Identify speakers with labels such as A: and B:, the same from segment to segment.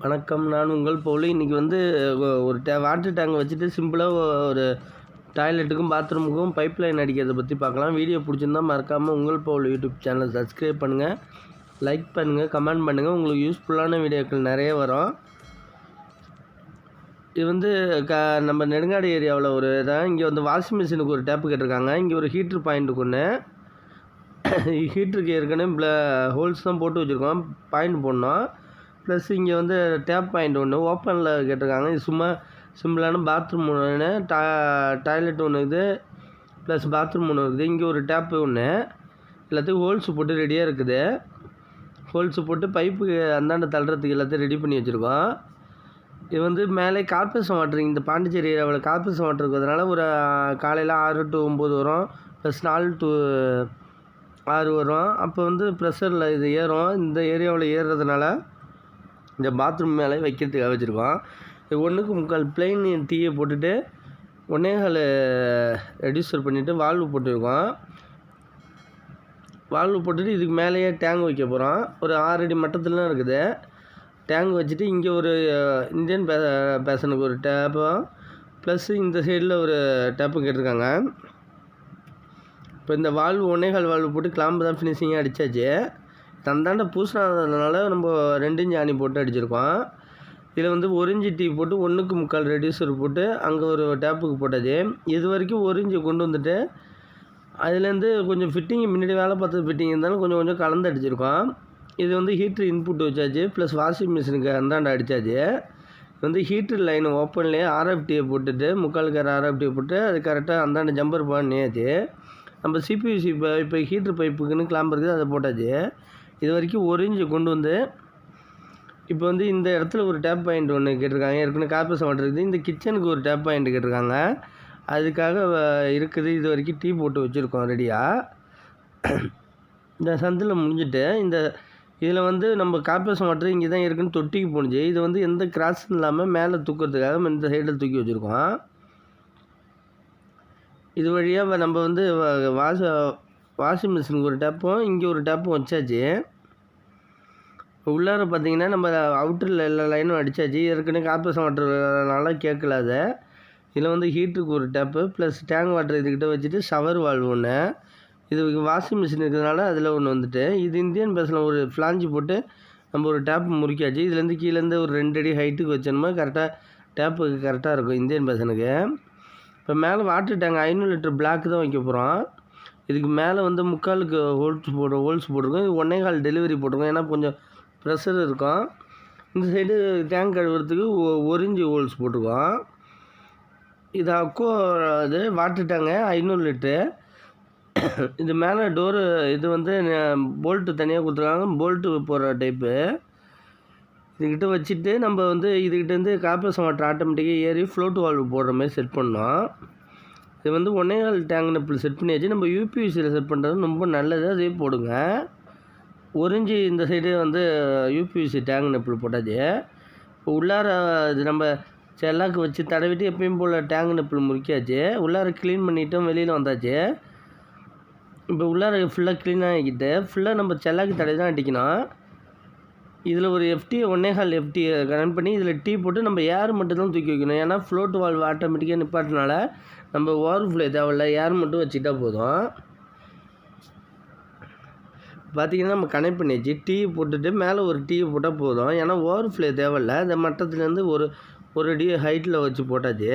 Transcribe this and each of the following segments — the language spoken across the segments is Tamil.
A: வணக்கம். நான் உங்கள் பவுல். இன்றைக்கி வந்து ஒரு வாட்டர் டேங்க் வச்சுட்டு சிம்பிளாக ஒரு டாய்லெட்டுக்கும் பாத்ரூமுக்கும் பைப் லைன் அடிக்கிறத பற்றி பார்க்கலாம். வீடியோ பிடிச்சிருந்தா மறக்காமல் உங்கள் பவுல் யூடியூப் சேனல் சப்ஸ்கிரைப் பண்ணுங்கள், லைக் பண்ணுங்கள், கமெண்ட் பண்ணுங்கள். உங்களுக்கு யூஸ்ஃபுல்லான வீடியோக்கள் நிறைய வரும். இது வந்து நம்ம நெடுங்காடு ஏரியாவில் ஒரு இதான். இங்கே வந்து வாஷிங் மிஷினுக்கு ஒரு டேப்பு கேட்டிருக்காங்க. இங்கே ஒரு ஹீட்ரு பாயிண்ட்டுக்கு ஒன்று. ஹீட்டருக்கு ஏற்கனவே ஹோல்ஸ் தான் போட்டு வச்சுருக்கோம், பாயிண்ட் போடணும். ப்ளஸ் இங்கே வந்து டேப் பாயிண்ட் ஒன்று ஓப்பனில் கேட்டிருக்காங்க. இது சும்மா சிம்பிளான பாத்ரூம் ஒன்று, டாய்லெட் ஒன்று இருக்குது, ப்ளஸ் பாத்ரூம் ஒன்று இருக்குது. இங்கே ஒரு டேப்பு ஒன்று, எல்லாத்தையும் ஹோல்ஸு போட்டு ரெடியாக இருக்குது. ஹோல்ஸு போட்டு பைப்பு அந்தாண்ட தள்ளுறதுக்கு எல்லாத்தையும் ரெடி பண்ணி வச்சுருக்கோம். இது வந்து மேலே கார்பரேஷன் வாட்டர், இந்த பாண்டிச்சேரி ஏரியாவில் கார்பரேஷன் வாட்டர் இருக்கிறதுனால ஒரு காலையில் 6 to 9 வரும், ப்ளஸ் 4 to 6 வரும். அப்போ வந்து ப்ரெஷரில் இது ஏறும். இந்த ஏரியாவில் ஏறுறதுனால இந்த பாத்ரூம் மேலே வைக்கிறதுக்காக வச்சுருக்கோம். இது 1/4 பிளெயின் டீயை போட்டுட்டு 1.25 ரெடியூசர் பண்ணிவிட்டு வால்வு போட்டுருக்கோம். வால்வு போட்டுட்டு இதுக்கு மேலேயே டேங்க் வைக்க போகிறோம். ஒரு 6 அடி மட்டத்துலாம் இருக்குது. டேங்க் வச்சுட்டு இங்கே ஒரு இந்தியன் பேஷனுக்கு ஒரு டேப்பும், ப்ளஸ் இந்த சைடில் ஒரு டேப்பும் கேட்டிருக்காங்க. இப்போ இந்த வால்வு 1.25 வால்வு போட்டு கிளாம்பு தான் ஃபினிஷிங்காக அடித்தாச்சு. தந்தாண்ட பூசினதுனால நம்ம 2 இன்ச் ஆணி போட்டு அடிச்சிருக்கோம். இதில் வந்து 1 இன்ச் டீ போட்டு 1/4 ரெடியூசர் போட்டு அங்கே ஒரு டேப்புக்கு போட்டாச்சு. இது வரைக்கும் 1 இன்ச்சு கொண்டு வந்துட்டு அதுலேருந்து கொஞ்சம் ஃபிட்டிங் முன்னாடி வேலை பார்த்தது ஃபிட்டிங் இருந்தாலும் கொஞ்சம் கலந்து அடிச்சிருக்கோம். இது வந்து ஹீட்ரு இன்புட் வச்சாச்சு, ப்ளஸ் வாஷிங் மிஷினுக்கு அந்தாண்ட அடித்தாச்சு. வந்து ஹீட்ரு லைன் ஓப்பன்லேயே RFTயை போட்டுட்டு 3/4 RFTயை போட்டு அது கரெக்டாக அந்தாண்ட ஜம்பர் பண்ணியாச்சு. நம்ம CPVC இப்போ ஹீட்ரு பைப்புக்குன்னு கிளாம்பு இருக்குது, அதை போட்டாச்சு. இது வரைக்கும் 1 இன்ச்சு கொண்டு வந்து இப்போ வந்து இந்த இடத்துல ஒரு டேப் பாயிண்ட் ஒன்று கேட்டிருக்காங்க. ஏற்கனவே கார்பரேஷன் வாட்டர் இருக்குது. இந்த கிச்சனுக்கு ஒரு டேப் பாயிண்ட் கேட்டிருக்காங்க, அதுக்காக இருக்குது. இது வரைக்கும் டீ போட்டு வச்சுருக்கோம் ரெடியாக. இந்த சந்தில் முடிஞ்சுட்டு இதில் வந்து நம்ம கார்பரேஷன் வாட்டர் இங்கே தான் இருக்குன்னு தொட்டிக்கு போணுச்சு. இது வந்து எந்த கிராஸும் இல்லாமல் மேலே தூக்கிறதுக்காக இந்த சைடில் தூக்கி வச்சுருக்கோம். இது வழியாக நம்ம வந்து வாஷிங் மிஷினுக்கு ஒரு டேப்பும் இங்கே ஒரு டேப்பும் வச்சாச்சு. உள்ளார பார்த்திங்கன்னா நம்ம அவுட்டரில் எல்லா லைனும் அடித்தாச்சு. ஏற்கனவே கார்பரேஷன் வாட்டர்னால கேட்கல அதை. இதில் வந்து ஹீட்டருக்கு ஒரு டேப்பு, ப்ளஸ் டேங்க் வாட்டர் இதுக்கிட்ட வச்சுட்டு ஷவர் வால்வு ஒன்று. இது வாஷிங் மிஷின் இருக்கிறதுனால அதில் ஒன்று வந்துட்டு, இது இந்தியன் பேஸில் ஒரு ஃப்ளாஞ்சு போட்டு நம்ம ஒரு டேப்பு முறிக்காச்சு. இதுலேருந்து கீழேருந்து ஒரு 2 அடி ஹைட்டுக்கு வச்சோம்னா கரெக்டாக டேப்புக்கு கரெக்டாக இருக்கும் இந்தியன் பேஷனுக்கு. இப்போ மேலே வாட்டர் டேங்க் 500 லிட்டர் பிளாக் தான் வைக்க போகிறோம். இதுக்கு மேலே வந்து 3/4க்கு ஹோல்ஸ் போட்டிருக்கோம். இது 1.25 டெலிவரி போட்டிருக்கோம், ஏன்னா கொஞ்சம் ப்ரெஷர் இருக்கும். இந்த சைடு டேங்க் கழுவுறதுக்கு 1 இன்ச்சு ஹோல்ஸ் போட்டிருக்கோம். இது அக்கோ இது வாட்டர் டேங்கு 500 லிட்ரு. இது மேலே டோரு இது வந்து போல்ட்டு தனியாக கொடுத்துருக்காங்க, போல்ட்டு போடுற டைப்பு. இதுக்கிட்ட வச்சுட்டு நம்ம வந்து இதுக்கிட்டேருந்து கார்பரேஷன் வாட்டர் ஆட்டோமேட்டிக்காக ஏறி ஃப்ளோட் வால்வு போடுற மாதிரி செட் பண்ணோம். இது வந்து 1.25 டேங்க் நெப்பில் செட் பண்ணியாச்சு. நம்ம UPVCயில் செட் பண்ணுறது ரொம்ப நல்லது, அதே போடுங்க. 1 இன்ச்சு இந்த சைடு வந்து UPVC டேங்க் நெப்பில் போட்டாச்சு. இப்போ உள்ளார இது நம்ம செல்லாக்கு வச்சு தடவிட்டு எப்பயும் போல் டேங்க் நெப்பில் முறிக்காச்சு. உள்ளார க்ளீன் பண்ணிவிட்டோம், வெளியில் வந்தாச்சு. இப்போ உள்ளார ஃபுல்லாக க்ளீன் ஆகிக்கிட்டு ஃபுல்லாக நம்ம செல்லாக்கு தடவி தான் அடிக்கணும். இதில் ஒரு FT 1.25 FT கனெக்ட் பண்ணி இதில் டீ போட்டு நம்ம ஏர் மட்டும் தான் தூக்கி வைக்கணும். ஏன்னா ஃப்ளோட் வால்வு ஆட்டோமேட்டிக்காக நிப்பாட்டினால நம்ம ஓவர்ஃப்ளோ தேவையில்ல, ஏர் மட்டும் வச்சுக்கிட்டா போதும். பார்த்திங்கன்னா நம்ம கனெக்ட் பண்ணியாச்சு. டீ போட்டுட்டு மேலே ஒரு டீ போட்டால் போதும், ஏன்னா ஓவர்ஃப்ளோ தேவையில்ல. இந்த மட்டத்துலேருந்து ஒரு அடி ஹைட்டில் வச்சு போட்டாச்சு.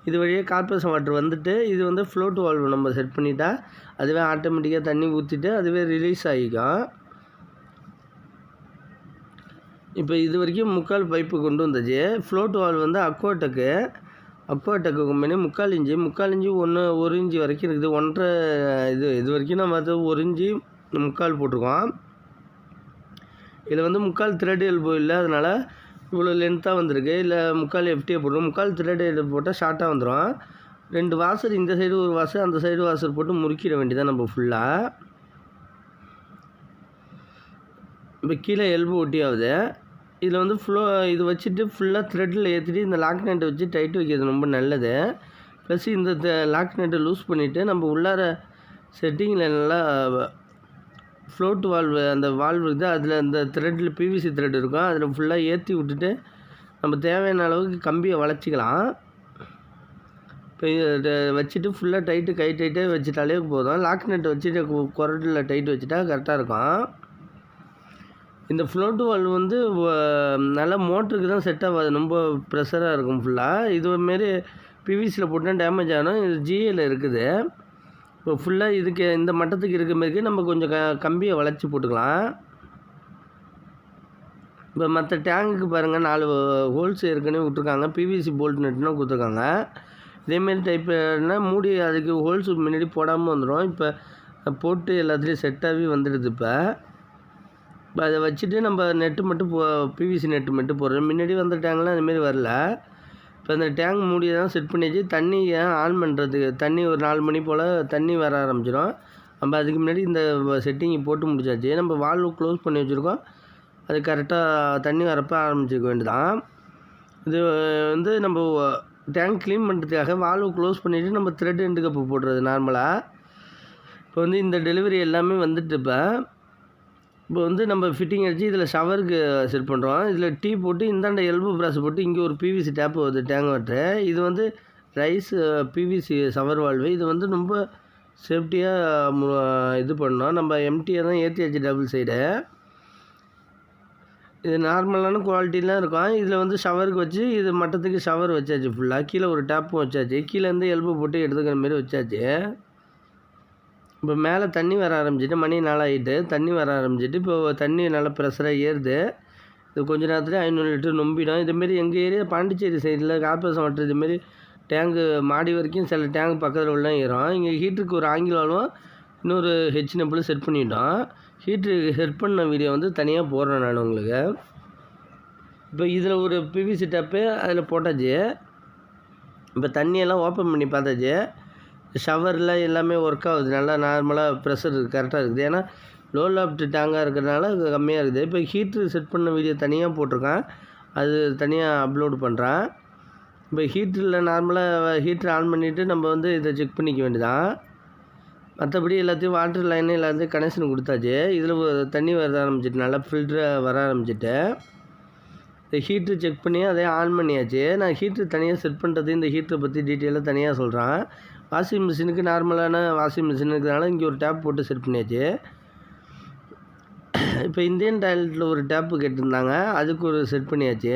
A: இது வழியாக கார்பரேஷன் வாட்டர் வந்துட்டு இது வந்து ஃப்ளோட் வால்வு நம்ம செட் பண்ணிட்டா அதுவே ஆட்டோமேட்டிக்காக தண்ணி ஊற்றிட்டு அதுவே ரிலீஸ் ஆகிக்கும். இப்போ இது வரைக்கும் 3/4 பைப்பு கொண்டு வந்தாச்சு. ஃப்ளோட் வால்வு வந்து அக்வாடெக்கு கம்பெனி 3/4 இன்ச்சு 1 இன்ச்சு வரைக்கும் இருக்குது. 1.5 இது வரைக்கும் நம்ம 1 இன்ச்சு 3/4 போட்டிருக்கோம். இதில் வந்து 3/4 த்ரெட் எல்போ இல்லை, அதனால் இவ்வளோ லென்த்தாக வந்திருக்கு. இல்லை 3/4 FTயை போட்டுரும். 3/4 த்ரெட் எல்போ போட்டால் ஷார்ட்டாக வந்துடும். 2 வாசர், இந்த சைடு ஒரு வாசர், அந்த சைடு வாசர் போட்டு முறுக்கிட வேண்டியதான் நம்ம ஃபுல்லாக. இப்போ கீழே எல்போ ஒட்டி ஆகுது. இதில் வந்து இது வச்சுட்டு ஃபுல்லாக த்ரெட்டில் ஏற்றிட்டு இந்த லாக் நெட்டை வச்சு டைட் வைக்கிறது ரொம்ப நல்லது. ப்ளஸ் இந்த லாக் நெட்டை லூஸ் பண்ணிவிட்டு நம்ம உள்ளார செட்டிங்கில் நல்லா ஃப்ளோட் வால்வு அந்த வால்வு இருக்குது, அதில் அந்த த்ரெட்டில் பிவிசி த்ரெட் இருக்கும், அதில் ஃபுல்லாக ஏற்றி விட்டுட்டு நம்ம தேவையான அளவுக்கு கம்பியை வளைச்சிக்கலாம். இப்போ இதை வச்சுட்டு ஃபுல்லாக கை டைட்டே வச்சுட்டாலே போதும். லாக் நட் வச்சுட்டு குரட்டில் டைட் வச்சுட்டா கரெக்டாக இருக்கும். இந்த ஃப்ளோட் வால்வு வந்து நல்லா மோட்டருக்கு தான் செட் ஆகாது, ரொம்ப ப்ரெஷராக இருக்கும் ஃபுல்லாக. இதுமாரி பிவிசியில் போட்டால் டேமேஜ் ஆகணும். இது ஜிஏல இருக்குது. இப்போ ஃபுல்லாக இதுக்கு இந்த மட்டத்துக்கு இருக்க மாரிக்கு நம்ம கொஞ்சம் கம்பியை வளைச்சி போட்டுக்கலாம். இப்போ மற்ற டேங்குக்கு பாருங்கள் 4 ஹோல்ஸ் ஏற்கனவே விட்ருக்காங்க, பிவிசி போல்ட் நட்டுனா கொடுத்துருக்காங்க. இதேமாரி டைப்புனா மூடி அதுக்கு ஹோல்ஸ் முன்னாடி போடாமல் வந்துடும். இப்போ போட்டு எல்லாத்துலேயும் செட்டாகவே வந்துடுது. இப்போ அதை வச்சுட்டு நம்ம நெட்டு மட்டும் பிவிசி நெட்டு மட்டும் போடுறோம். முன்னாடி வந்த டேங்க்லாம் அதுமாரி வரல. இப்போ அந்த டேங்க் மூடியை தான் செட் பண்ணிச்சு. தண்ணியை ஆன் பண்ணுறதுக்கு தண்ணி ஒரு 4 மணி போல் தண்ணி வர ஆரம்பிச்சிடும். நம்ம அதுக்கு முன்னாடி இந்த செட்டிங்கை போட்டு முடிச்சாச்சு. நம்ம வால்வு க்ளோஸ் பண்ணி வச்சுருக்கோம், அது கரெக்டாக தண்ணி வரப்போ ஆரம்பிச்சிக்க வேண்டியதான். இது வந்து நம்ம டேங்க் க்ளீன் பண்ணுறதுக்காக வால்வு க்ளோஸ் பண்ணிவிட்டு நம்ம த்ரெட் எண்டு கப்பு போடுறது நார்மலாக. இப்போ வந்து இந்த டெலிவரி எல்லாமே வந்துட்டு இப்போ வந்து நம்ம ஃபிட்டிங் அடித்து இதில் ஷவருக்கு செட் பண்ணுறோம். இதில் டீ போட்டு இந்தாண்ட எல்போ ப்ராஸ் போட்டு இங்கே ஒரு பிவிசி டேப் வருது டேங்க் வாட்ரு. இது வந்து ரைஸ் பிவிசி ஷவர் வால்வு. இது வந்து ரொம்ப சேஃப்டியாக இது பண்ணோம். நம்ம எம்டியாக தான் ஏற்றியாச்சு டபுள் சைடு. இது நார்மலான குவாலிட்டிலாம் இருக்கும். இதில் வந்து ஷவருக்கு வச்சு இது மட்டத்துக்கு ஷவர் வச்சாச்சு ஃபுல்லாக. கீழே ஒரு டேப்பும் வச்சாச்சு. கீழேருந்து எல்போ போட்டு எடுத்துக்கிற மாரி வச்சாச்சு. இப்போ மேலே தண்ணி வர ஆரம்பிச்சிட்டு மணி 4 ஆகிட்டு தண்ணி வர ஆரம்பிச்சிட்டு இப்போ தண்ணி நல்லா ப்ரெஷராக ஏறுது. இது கொஞ்ச நேரத்தில் 500 லிட்டர் நொம்பிடும். இதுமாரி எங்கள் ஏரியா பாண்டிச்சேரி சைடில் கார்பரேஷன் வாட்டர் இதுமாரி டேங்கு மாடி வரைக்கும் சில டேங்க் பக்கத்தில் உள்ள ஏறும். இங்கே ஹீட்டருக்கு ஒரு ஆங்கிலும் இன்னொரு ஹெச்னப்பிள் செட் பண்ணிட்டோம். ஹீட்டருக்கு செட் பண்ண வீடியோ வந்து தனியாக போடுறேன் நான் உங்களுக்கு. இப்போ இதில் ஒரு பிவிசி டேப்பு அதில் போட்டாச்சு. இப்போ தண்ணியெல்லாம் ஓப்பன் பண்ணி பார்த்தாச்சு. ஷவரில் எல்லாமே ஒர்க் ஆகுது, நல்லா நார்மலாக ப்ரெஷர் கரெக்டாக இருக்குது. ஏன்னா லோ லாப்ட் டேங்காக இருக்கிறதுனால கம்மியாக இருக்குது. இப்போ ஹீட்ரு செட் பண்ண வீடியோ தனியாக போட்டிருக்கேன், அது தனியாக அப்லோடு பண்ணுறேன். இப்போ ஹீட்டரில் நார்மலாக ஹீட்ரு ஆன் பண்ணிவிட்டு நம்ம வந்து இதை செக் பண்ணிக்க வேண்டியதான். மற்றபடி எல்லாத்தையும் வாட்டர் லைனு எல்லாத்தையும் கனெக்ஷன் கொடுத்தாச்சு. இதில் தண்ணி வர ஆரம்பிச்சிட்டு நல்லா ஃபில்டராக வர ஆரம்பிச்சிட்டு இந்த ஹீட்ரு செக் பண்ணி அதே ஆன் பண்ணியாச்சு. நான் ஹீட்ரு தனியாக செட் பண்ணுறது இந்த ஹீட்டரை பற்றி டீட்டெயிலாக தனியாக சொல்கிறேன். வாஷிங் மிஷினுக்கு நார்மலான வாஷிங் மிஷின் இருக்கிறதுனால இங்கே ஒரு டேப் போட்டு செட் பண்ணியாச்சு. இப்போ இந்தியன் டாய்லெட்டில் ஒரு டேப்பு கேட்டிருந்தாங்க, அதுக்கு ஒரு செட் பண்ணியாச்சு.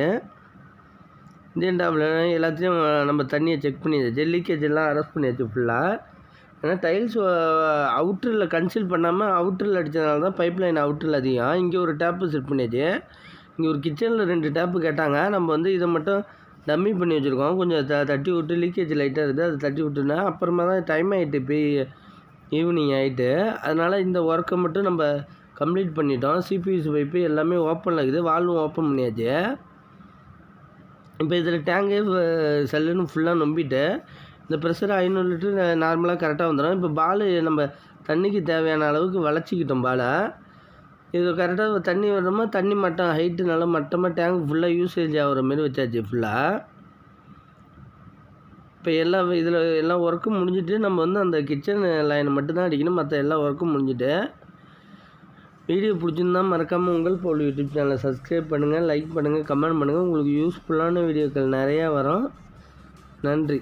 A: இந்தியன் டேப்பில் எல்லாத்தையும் நம்ம தண்ணியை செக் பண்ணியாச்சு. லீக்கேஜ் எல்லாம் அரெஸ்ட் பண்ணியாச்சு ஃபுல்லாக. ஏன்னா டைல்ஸ் அவுட்டரில் கன்சீல் பண்ணாமல் அவுட்டரில் அடித்ததுனால தான் பைப் லைன் அவுட்டரில் அதிகம். இங்கே ஒரு டேப்பு செட் பண்ணியாச்சு. இங்கே ஒரு கிச்சனில் 2 டேப்பு கேட்டாங்க. நம்ம வந்து இதை மட்டும் டம்மி பண்ணி வச்சுருக்கோம். கொஞ்சம் தட்டி விட்டு லீக்கேஜ் லைட்டாக இருக்குது, அதை தட்டி விட்டுனா அப்புறமா தான் டைம் ஆகிட்டு, இப்போ ஈவினிங் ஆகிட்டு. அதனால் இந்த ஒர்க்கை மட்டும் நம்ம கம்ப்ளீட் பண்ணிட்டோம். சிபிஎஸ் பைப்பு எல்லாமே ஓப்பனில் இருக்குது, வால்வும் ஓப்பன் பண்ணியாச்சு. இப்போ இதில் டேங்கு செல்லுன்னு ஃபுல்லாக நம்பிட்டு இந்த ப்ரெஷர் 500 லிட்டர் நார்மலாக கரெக்டாக வந்துடும். இப்போ பால் நம்ம தண்ணிக்கு தேவையான அளவுக்கு வளைச்சிக்கிட்டோம் பாலை. இது கரெக்டாக தண்ணி வரணுமா, தண்ணி மட்டம் ஹைட்டு நல்லா மட்டமாக டேங்க் ஃபுல்லாக யூசேஜ் ஆகிற மாரி வச்சாச்சு ஃபுல்லாக. இப்போ இதில் எல்லா ஒர்க்கும் முடிஞ்சுட்டு நம்ம வந்து அந்த கிச்சன் லைனை மட்டும்தான் அடிக்கணும், மற்ற எல்லா ஒர்க்கும் முடிஞ்சுட்டு. வீடியோ பிடிச்சிருந்தால் மறக்காமல் உங்கள் போல் யூடியூப் சேனலை சப்ஸ்கிரைப் பண்ணுங்கள், லைக் பண்ணுங்கள், கமெண்ட் பண்ணுங்கள். உங்களுக்கு யூஸ்ஃபுல்லான வீடியோக்கள் நிறையா வரும். நன்றி.